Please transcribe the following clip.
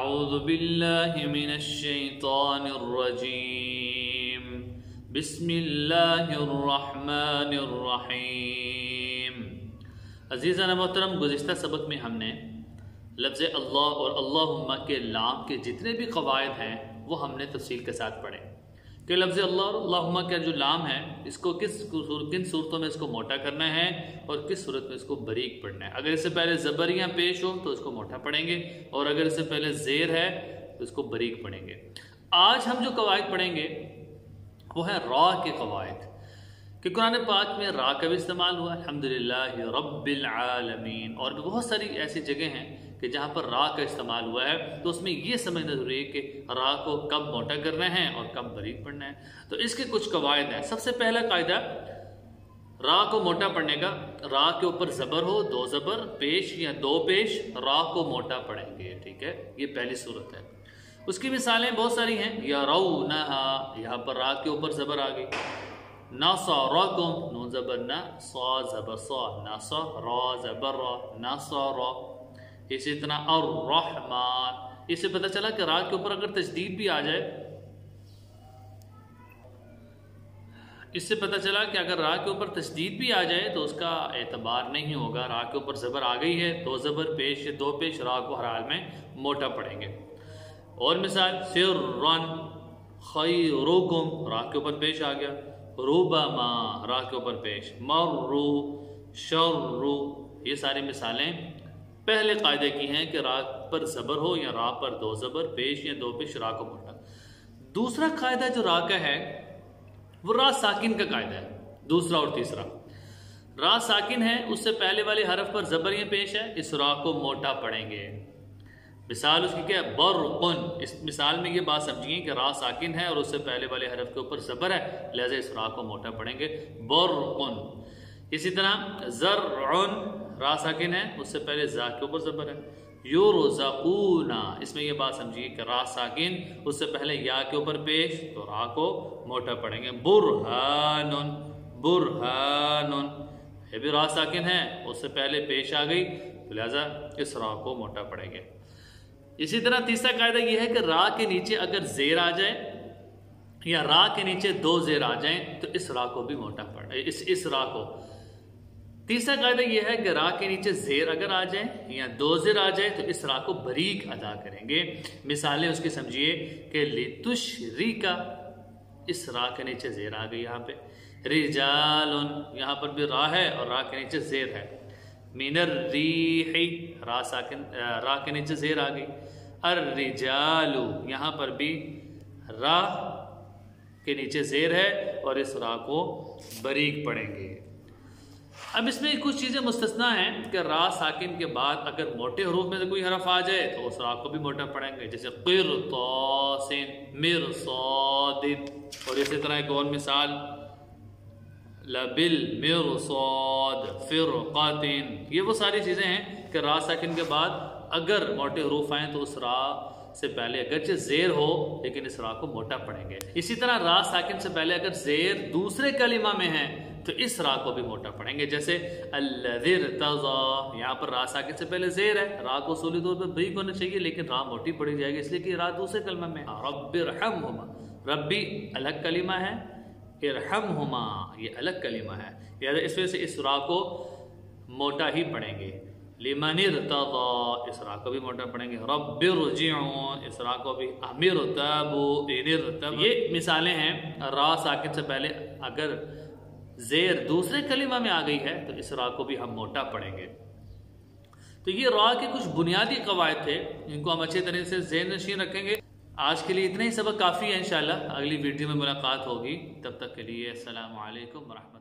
اعوذ باللہ من الشیطان الرجیم بسم اللہ الرحمن الرحیم۔ عزیزان محترم، گزشتہ سبق میں ہم نے لفظ اللہ اور اللہم کے لام کے جتنے بھی قواعد ہیں وہ ہم نے تفصیل کے ساتھ پڑھے کہ لفظ اللہ اور اللہم کا جو لام ہے اس کو کن صورتوں میں اس کو موٹا کرنا ہے اور کس صورت میں اس کو باریک پڑھنا ہے۔ اگر اس سے پہلے زبر یا پیش ہو تو اس کو موٹا پڑھیں گے، اور اگر اس سے پہلے زیر ہے تو اس کو باریک پڑھیں گے۔ آج ہم جو قواعد پڑھیں گے وہ ہے را کے قواعد، کہ قرآن پاک میں را کا بھی استعمال ہوا الحمدللہ رب العالمین، اور بھی بہت ساری ایسی جگہ ہیں کہ جہاں پر را کا استعمال ہوا ہے، تو اس میں یہ سمجھنا ضروری ہے کہ را کو کب موٹا کرنا ہے اور کب باریک پڑھنا ہے۔ تو اس کے کچھ قواعد ہیں۔ سب سے پہلا قاعدہ را کو موٹا پڑھنے کا، را کے اوپر زبر ہو، دو زبر پیش یا دو پیش، را کو موٹا پڑھیں گے، ٹھیک ہے، یہ پہلی صورت ہے۔ اس کی مثالیں بہت ساری ہیں، یا رونہا، یہاں پر را کے اوپر زبر آ گئی، نصرکم، نون زبر نا، صا زبر صا، نصر، را زبر را، نصر، اسی طرح الرحمن۔ اس سے پتہ چلا کہ را کے اوپر اگر تشدید بھی آ جائے، اس سے پتہ چلا کہ اگر را کے اوپر تشدید بھی آ جائے تو اس کا اعتبار نہیں ہوگا۔ را کے اوپر زبر آ گئی ہے، دو زبر پیش یا دو پیش، را کو ہر حال میں موٹا پڑھیں گے۔ اور مثال سرًا خیرکم، را کے اوپر پیش آ گیا، ربما، را کے اوپر پیش، مرو، شرو، یہ ساری مثالیں پہلے قاعدے کی ہیں کہ را پر زبر ہو یا را پر دو زبر پیش یا دو پیش، را کو موٹا۔ دوسرا قاعدہ جو را کا ہے وہ را ساکن کا قاعدہ ہے، دوسرا اور تیسرا۔ را ساکن ہے، اس سے پہلے والے حرف پر زبر یا پیش ہے، اس را کو موٹا پڑھیں گے۔ مثال اس کی کیا ہے؟ برقن۔ اس مثال میں یہ بات سمجھیے کہ را ساکن ہے اور اس سے پہلے والے حرف کے اوپر زبر ہے، لہذا اس را کو موٹا پڑھیں گے، برقن۔ اسی طرح زرعن، را ساکن ہے، اس سے پہلے زا کے اوپر زبر ہے، یرزقون۔ اس میں یہ بات سمجھیے کہ را ساکن، اس سے پہلے یا کے اوپر پیش، تو را کو موٹا پڑھیں گے، برہان، برہان۔ یہ بھی را ساکن ہے، اس سے پہلے پیش آ گئی، لہذا اس را کو موٹا پڑھیں گے۔ اسی طرح تیسرا قاعدہ یہ ہے کہ را کے نیچے اگر زیر آ جائے یا را کے نیچے دو زیر آ جائیں تو اس را کو بھی موٹا پڑھیں، اس را کو۔ تیسرا قاعدہ یہ ہے کہ را کے نیچے زیر اگر آ جائیں یا دو زیر آ جائے تو اس را کو باریک ادا کریں گے۔ مثالیں اس کی سمجھیے کہ لتشریکا، اس را کے نیچے زیر آ گئی یہاں پہ، رجال، یہاں پر بھی را ہے اور را کے نیچے زیر ہے، من الریح، را ساکن، را کے نیچے زیر آ گئی، الرجال، یہاں پر بھی را کے نیچے زیر ہے اور اس را کو باریک پڑھیں گے۔ اب اس میں کچھ چیزیں مستثنا ہیں کہ را ساکن کے بعد اگر موٹے حروف میں سے کوئی حرف آ جائے تو اس را کو بھی موٹا پڑھیں گے، جیسے قرطاس، مرصاد، اور اسی طرح ایک اور مثال لبالمرصاد، فرقۃ۔ یہ وہ ساری چیزیں ہیں کہ را ساکن کے بعد اگر موٹے حروف آئیں تو اس را سے پہلے اگرچہ زیر ہو لیکن اس را کو موٹا پڑھیں گے۔ اسی طرح را ساکن سے پہلے اگر زیر دوسرے کلمہ میں ہے تو اس را کو بھی موٹا پڑھیں گے، جیسے الذی ارتضی، یہاں پر را ساکن سے پہلے زیر ہے، را کو اصولی طور پر باریک ہونا چاہیے لیکن را موٹی پڑھی جائے گی اس لیے کہ را دوسرے کلمہ میں ہے۔ رب ارحمہما، ربی الگ کلمہ ہے، ارحمہما یہ الگ کلمہ ہے، لہذا اس وجہ سے اس را کو موٹا ہی پڑھیں گے۔ لمن ارتضی، اس را کو بھی موٹا پڑھیں گے، رب ارجعون، اس را کو بھی، ام ارتابوا، ان ارتابوا۔ یہ مثالیں ہیں را ساکن سے پہلے اگر زیر دوسرے کلمہ میں آ گئی ہے تو اس را کو بھی ہم موٹا پڑھیں گے۔ تو یہ را کے کچھ بنیادی قواعد تھے، ان کو ہم اچھے طرح سے ذہن نشین رکھیں گے۔ آج کے لیے اتنا ہی سبق کافی ہے، انشاءاللہ اگلی ویڈیو میں ملاقات ہوگی، تب تک کے لیے السلام علیکم ورحمۃ اللہ۔